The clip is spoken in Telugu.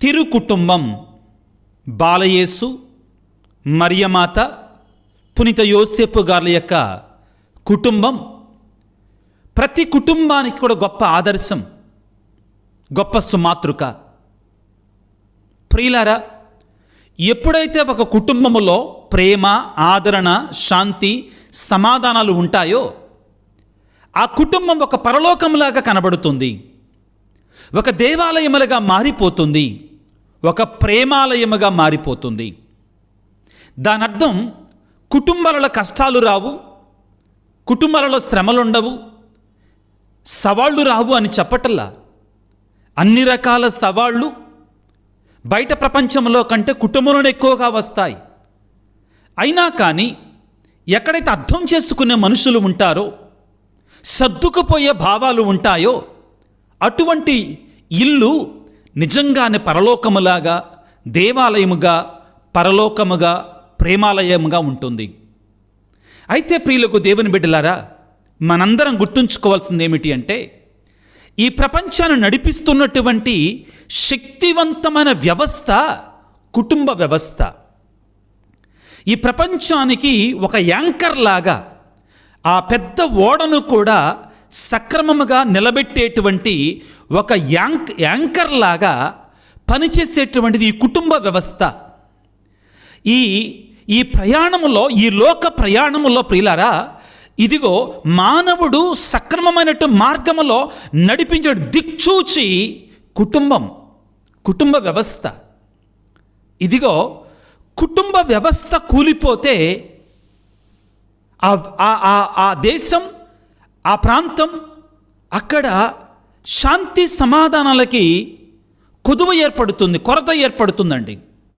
తిరు కుటుంబం బాలయేసు, మరియమాత, పునీత యోసేపు గారి యొక్క కుటుంబం ప్రతి కుటుంబానికి కూడా గొప్ప ఆదర్శం, గొప్ప సుమాతృక. ప్రియులారా, ఎప్పుడైతే ఒక కుటుంబములో ప్రేమ, ఆదరణ, శాంతి, సమాధానాలు ఉంటాయో ఆ కుటుంబం ఒక పరలోకంలాగా కనబడుతుంది, ఒక దేవాలయములుగా మారిపోతుంది, ఒక ప్రేమాలయముగా మారిపోతుంది. దాని అర్థం కుటుంబాలలో కష్టాలు రావు, కుటుంబాలలో శ్రమలుండవు, సవాళ్ళు రావు అని చెప్పటల్లా. అన్ని రకాల సవాళ్ళు బయట ప్రపంచంలో కంటే కుటుంబంలోనే ఎక్కువగా వస్తాయి. అయినా కానీ ఎక్కడైతే అర్థం చేసుకునే మనుషులు ఉంటారో, సర్దుకుపోయే భావాలు ఉంటాయో అటువంటి ఇల్లు నిజంగానే పరలోకములాగా, దేవాలయముగా, పరలోకముగా, ప్రేమాలయముగా ఉంటుంది. అయితే ప్రియులకు దేవుని బిడ్డలారా, మనందరం గుర్తుంచుకోవాల్సింది ఏమిటి అంటే, ఈ ప్రపంచాన్ని నడిపిస్తున్నటువంటి శక్తివంతమైన వ్యవస్థ కుటుంబ వ్యవస్థ. ఈ ప్రపంచానికి ఒక యాంకర్ లాగా, ఆ పెద్ద ఓడను కూడా సక్రమముగా నిలబెట్టేటువంటి ఒక యాంకర్ లాగా పనిచేసేటువంటిది ఈ కుటుంబ వ్యవస్థ. ఈ ప్రయాణములో, ఈ లోక ప్రయాణములో ప్రియులారా, ఇదిగో మానవుడు సక్రమమైనటు మార్గములో నడిపించే దిక్చూచి కుటుంబ వ్యవస్థ. ఇదిగో కుటుంబ వ్యవస్థ కూలిపోతే ఆ దేశం, ఆ ప్రాంతం, అక్కడ శాంతి సమాధానాలకి కొదువ ఏర్పడుతుంది, కొరత ఏర్పడుతుందండి.